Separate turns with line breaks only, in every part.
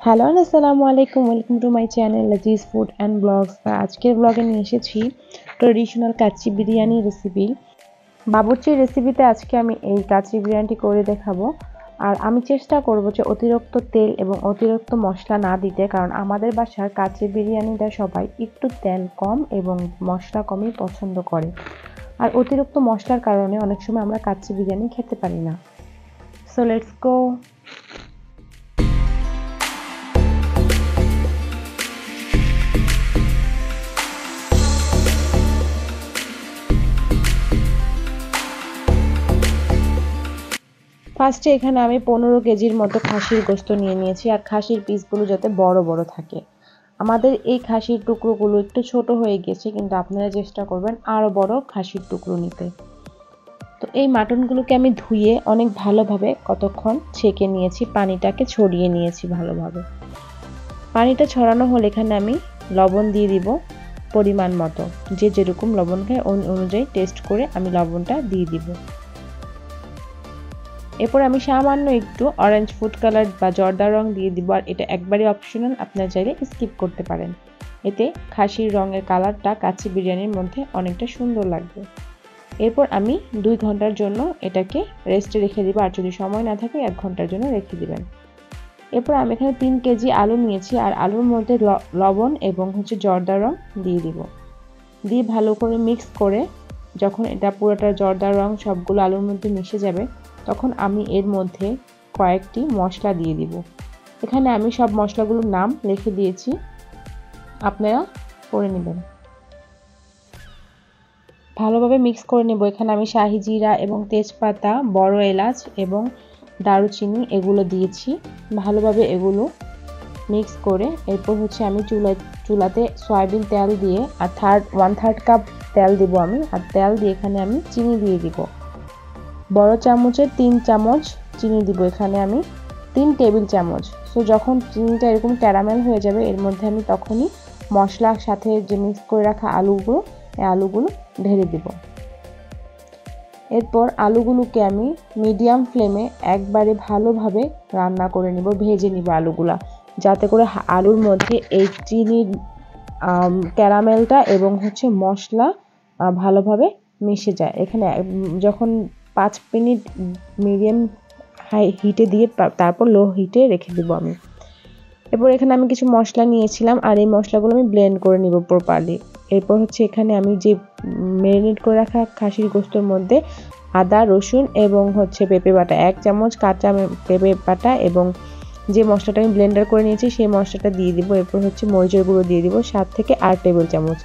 Hello আসসালামু আলাইকুম, welcome to my channel Lazeez food and blogs. আজকের ব্লগে নিয়ে এসেছি ট্রেডিশনাল কাচ্চি বিরিয়ানি রেসিপি। বাবুর্চির রেসিপিতে আজকে আমি এই কাচ্চি বিরিয়ানিটি করে দেখাবো। আর আমি চেষ্টা করব যে অতিরিক্ত তেল এবং অতিরিক্ত মশলা না দিতে, কারণ আমাদের বাসার কাচ্চি বিরিয়ানিটা সবাই একটু তেল কম এবং মশলা কমই পছন্দ করে। আর অতিরিক্ত মশলার কারণে অনেক সময় আমরা কাচ্চি বিরিয়ানি খেতে পারি না। So let's go. ফার্স্টে এখানে আমি 15 কেজির মতো খাসির গোস্ত নিয়ে নিয়েছি। আর খাসির পিসগুলো যাতে বড় বড় থাকে। আমাদের এই খাসির টুকরোগুলো একটু ছোট হয়ে গেছে, কিন্তু আপনারা চেষ্টা করবেন আরও বড় খাসির টুকরো নিতে। তো এই মাটনগুলোকে আমি ধুয়ে অনেক ভালোভাবে কতক্ষণ ছেঁকে নিয়েছি, পানিটাকে ছড়িয়ে নিয়েছি ভালোভাবে। পানিটা ছড়ানো হলে এখানে আমি লবণ দিয়ে দিব পরিমাণ মতো। যে যেরকম লবণ খায় ওই অনুযায়ী টেস্ট করে আমি লবণটা দিয়ে দিব। এরপর আমি সামান্য একটু অরেঞ্জ ফুড কালার বা জর্দা রং দিয়ে দিব। আর এটা একবারই অপশনাল, আপনারা চাইলে স্কিপ করতে পারেন। এতে খাসির রঙের কালারটা কাচ্চি বিরিয়ানির মধ্যে অনেকটা সুন্দর লাগবে। এরপর আমি 2 ঘন্টার জন্য এটাকে রেস্টে রেখে দিব। আর যদি সময় না থাকে 1 ঘন্টার জন্য রেখে দিবেন। এরপর আমি এখানে 3 কেজি আলু নিয়েছি। আর আলুর মধ্যে লবণ এবং জর্দা রং দিয়ে দিব। দিয়ে ভালো করে মিক্স করে যখন এটা পুরোটা জর্দা রং সবগুলো আলুর মধ্যে মিশে যাবে, তখন আমি এর মধ্যে কয়েকটি মশলা দিয়ে দিব। এখানে আমি সব মশলাগুলোর নাম লিখে দিয়েছি, আপনারা পড়ে নেবেন। ভালোভাবে মিক্স করে নেব। এখানে আমি শাহি জিরা এবং তেজপাতা, বড় এলাচ এবং দারুচিনি এগুলো দিয়েছি। ভালোভাবে এগুলো মিক্স করে এরপর আমি চুলাতে সয়াবিন তেল দিয়ে আর 1/3 কাপ তেল দিব আমি। আর তেল দিয়ে এখানে আমি চিনি দিয়ে দিব। বড় চামচের 3 চামচ চিনি দিব। এখানে আমি 3 টেবিল চামচ। সো যখন চিনিটা এরকম ক্যারামেল হয়ে যাবে, এর মধ্যে আমি তখনই মশলার সাথে যে মিক্স করে রাখা আলুগুলো ঢেলে দিব। এরপর আলুগুলোকে আমি মিডিয়াম ফ্লেমে একবারে ভালোভাবে রান্না করে নিব, ভেজে নিব আলুগুলা, যাতে করে আলুর মধ্যে এই চিনির ক্যারামেলটা এবং মশলা ভালোভাবে মিশে যায়। এখানে যখন 5 মিনিট মিডিয়াম হাই হিটে দিয়ে তারপর লো হিটে রেখে দেবো আমি। এরপর এখানে আমি কিছু মশলা নিয়েছিলাম, আর এই মশলাগুলো আমি ব্লেন্ড করে নিব প্রপারলি। এরপর এখানে আমি যে ম্যারিনেট করে রাখা খাসির গোস্তের মধ্যে আদা, রসুন এবং পেঁপে বাটা 1 চামচ, কাঁচা পেঁপে বাটা এবং যে মশলাটা আমি ব্লেন্ডার করে নিয়েছি সেই মশলাটা দিয়ে দিব। এরপর মরিচের গুঁড়ো দিয়ে দিব 7 থেকে 8 টেবিল চামচ।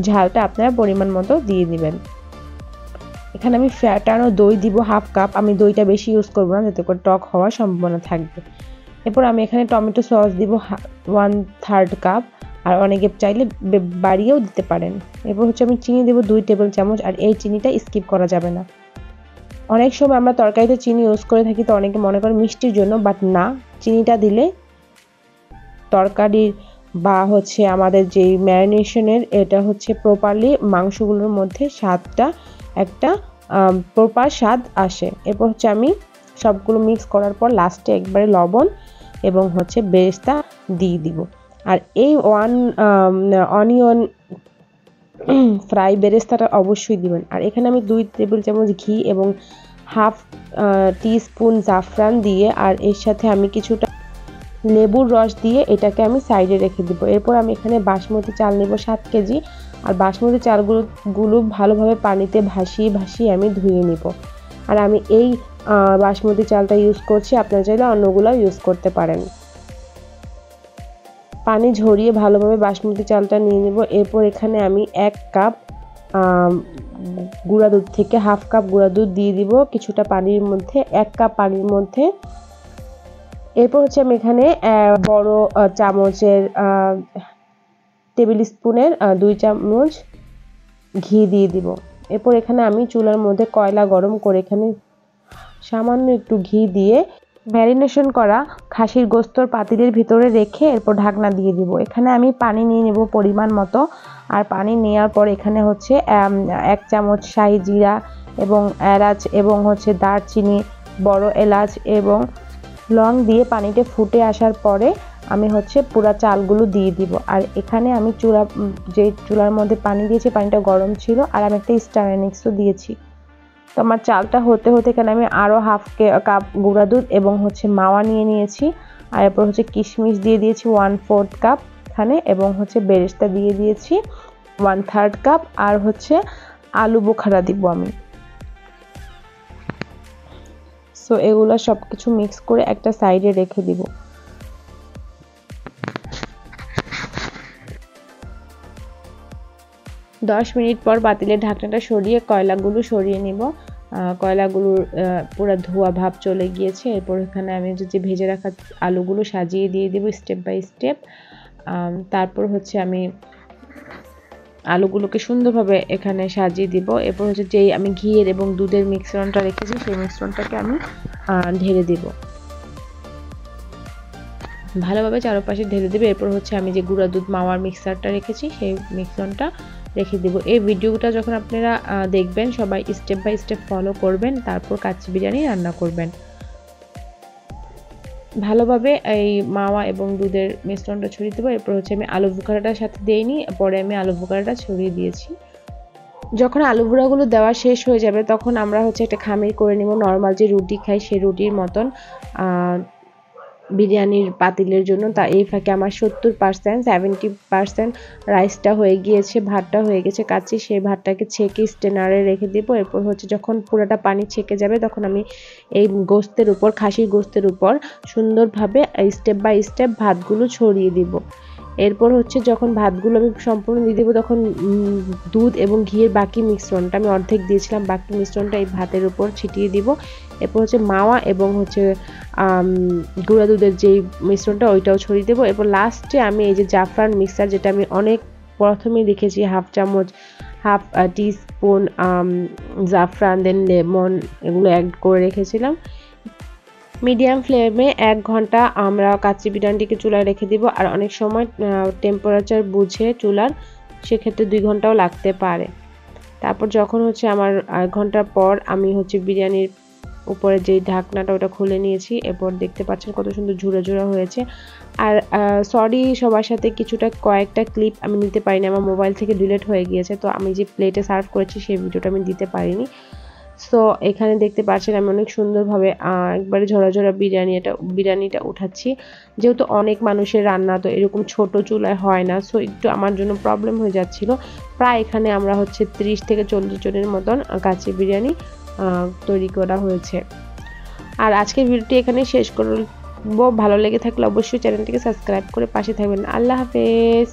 ঝালটা আপনারা পরিমাণ মতো দিয়ে দিবেন। এখানে আমি ফ্যাটানো দই দিব 1/2 কাপ। আমি দইটা বেশি ইউজ করব না, যাতে করে টক হওয়ার সম্ভাবনা থাকবে। এরপর আমি এখানে টমেটো সস দিব 1/3 কাপ। আর অনেকে চাইলে বাড়িয়েও দিতে পারেন। এরপর আমি চিনি দেব 2 টেবিল চামচ। আর এই চিনিটা স্কিপ করা যাবে না। অনেক সময় আমরা তরকারিতে চিনি ইউজ করে থাকি, তো অনেকে মনে করে মিষ্টির জন্য, বাট না, চিনিটা দিলে তরকারির বা আমাদের যে ম্যারিনেশনের এটা প্রপারলি মাংসগুলোর মধ্যে স্বাদটা একটা প্রপার স্বাদ আসে। এরপর আমি সবগুলো মিক্স করার পর লাস্টে একবারে লবণ এবং বেরেস্তা দিয়ে দিব। আর এই অনিয়ন ফ্রাই বেরেস্তাটা অবশ্যই দিবেন। আর এখানে আমি 2 টেবিল চামচ ঘি এবং 1/2 টিস্পুন জাফরান দিয়ে, আর এর সাথে আমি কিছুটা লেবুর রস দিয়ে এটাকে আমি সাইডে রেখে দিব। এরপর আমি এখানে বাসমতি চাল নেব 7 কেজি। আর বাসমতি চালগুলো ভালোভাবে পানিতে ভাসিয়ে আমি ধুয়ে নিব। আর আমি এই বাসমতি চালটা ইউজ করছি, আপনারা চাইলে অন্যগুলো ইউজ করতে পারেন। পানি ঝরিয়ে ভালোভাবে বাসমতি চালটা নিয়ে নেব। এরপর এখানে আমি 1 কাপ গুঁড়া দুধ থেকে 1/2 কাপ গুঁড়া দুধ দিয়ে দিব কিছুটা পানির মধ্যে, 1 কাপ পানির মধ্যে। এরপর আমি এখানে বড় চামচের টেবিল স্পুনের 2 চামচ ঘি দিয়ে দিব। এরপর এখানে আমি চুলার মধ্যে কয়লা গরম করে এখানে সামান্য একটু ঘি দিয়ে ম্যারিনেশন করা খাসির গোস্তর পাতিলের ভিতরে রেখে এরপর ঢাকনা দিয়ে দিব। এখানে আমি পানি নিয়ে নেব পরিমাণ মতো। আর পানি নেওয়ার পর এখানে 1 চামচ শাহি জিরা এবং এলাচ এবং দারচিনি, বড় এলাচ এবং লং দিয়ে পানিতে ফুটে আসার পরে আমি হচ্ছে পুরা চালগুলো দিয়ে দিব। আর এখানে আমি যে চুলার মধ্যে পানি দিয়েছি, পানিটা গরম ছিল, আর আমি একটা স্টার এনিক্সও দিয়েছি। তো আমার চালটা হতে হতে এখানে আমি আরও হাফ কাপ গুঁড়া দুধ এবং হচ্ছে মাওয়া নিয়ে নিয়েছি। আর এরপর হচ্ছে কিশমিশ দিয়ে দিয়েছি 1/4 কাপ এখানে, এবং হচ্ছে বেরেস্তা দিয়ে দিয়েছি 1/3 কাপ, আর হচ্ছে আলু বোখারা দিব আমি। সো এগুলো সব কিছু মিক্স করে একটা সাইডে রেখে দিব। দশ মিনিট পর পাতিলের ঢাকনাটা সরিয়ে কয়লাগুলো সরিয়ে নিব। কয়লাগুলোর পুরো ধোয়া ভাব চলে গিয়েছে। এরপর এখানে আমি যে ভেজে রাখা আলুগুলো সাজিয়ে দিয়ে দিব স্টেপ বাই স্টেপ। তারপর হচ্ছে আমি আলুগুলোকে সুন্দরভাবে এখানে সাজিয়ে দিব। এরপর হচ্ছে যেই আমি ঘিয়ের এবং দুধের মিশ্রণটা রেখেছি সেই মিশ্রণটাকে আমি ঢেলে দিব, ভালোভাবে চারপাশে ঢেলে দেবে। এরপর হচ্ছে আমি যে গুঁড়া দুধ মাওয়ার মিক্সারটা রেখেছি সেই মিশ্রণটা রেখে দিব। এই ভিডিওটা যখন আপনারা দেখবেন সবাই স্টেপ বাই স্টেপ ফলো করবেন, তারপর কাচ্চি বিরিয়ানি রান্না করবেন। ভালোভাবে এই মাওয়া এবং দুধের মিশ্রণটা ছড়িয়ে দেবো। এরপর হচ্ছে আমি আলু বোখারাটার সাথে দিইনি, পরে আমি আলু বোখারাটা ছড়িয়ে দিয়েছি। যখন আলু ভুড়াগুলো দেওয়া শেষ হয়ে যাবে তখন আমরা হচ্ছে একটা খামির করে নিব, নর্মাল যে রুটি খাই সেই রুটির মতন বিরিয়ানির পাতিলের জন্য। তা এই ফাঁকে আমার 70% রাইসটা হয়ে গিয়েছে, ভাতটা হয়ে গেছে কাচ্চি। সেই ভাতটাকে ছেঁকে স্টেনারে রেখে দিব। এরপর হচ্ছে যখন পুরোটা পানি ছেঁকে যাবে তখন আমি এই গোস্তের উপর, খাসির গোস্তের উপর সুন্দরভাবে স্টেপ বাই স্টেপ ভাতগুলো ছড়িয়ে দিব। এরপর হচ্ছে যখন ভাতগুলো আমি সম্পূর্ণ দিয়ে দেবো তখন দুধ এবং ঘিয়ের বাকি মিশ্রণটা আমি অর্ধেক দিয়েছিলাম, বাকি মিশ্রণটা এই ভাতের উপর ছিটিয়ে দিব। এরপর হচ্ছে মাওয়া এবং হচ্ছে গুঁড়া দুধের যেই মিশ্রণটা ওইটাও ছড়িয়ে দেবো। এরপর লাস্টে আমি এই যে জাফরান মিক্সার, যেটা আমি অনেক প্রথমেই লিখেছি হাফ টিস্পুন জাফরান, দেন লেমন, এগুলো অ্যাড করে রেখেছিলাম। মিডিয়াম ফ্লেমে 1 ঘন্টা আমরা কাচ্চি বিরিয়ানিটিকে চুলায় রেখে দিব। আর অনেক সময় টেম্পারেচার বুঝে চুলার, সেক্ষেত্রে 2 ঘন্টাও লাগতে পারে। তারপর যখন হচ্ছে আমার 1 ঘন্টা পর আমি হচ্ছে বিরিয়ানির উপরে যেই ঢাকনাটা ওটা খুলে নিয়েছি। এরপর দেখতে পাচ্ছেন কত সুন্দর ঝুরা ঝুরা হয়েছে। আর সরি সবার সাথে, কয়েকটা ক্লিপ আমি নিতে পারিনি, আমার মোবাইল থেকে ডিলিট হয়ে গিয়েছে। তো আমি যে প্লেটে সার্ভ করেছি সেই ভিডিওটা আমি দিতে পারিনি। সো এখানে দেখতে পাচ্ছেন আমি অনেক সুন্দরভাবে একবারে ঝরা ঝরা বিরিয়ানিটা উঠাচ্ছি। যেহেতু অনেক মানুষের রান্না, তো এরকম ছোট চুলায় হয় না, সো একটু আমার জন্য প্রবলেম হয়ে যাচ্ছিল। প্রায় এখানে আমরা হচ্ছে 30 থেকে 40 জনের মতন কাচ্চি বিরিয়ানি তৈরি করা হয়েছে। আর আজকের ভিডিওটি এখানে শেষ করব। ভালো লেগে থাকলে অবশ্যই চ্যানেলটিকে সাবস্ক্রাইব করে পাশে থাকবেন। আল্লাহ হাফেজ।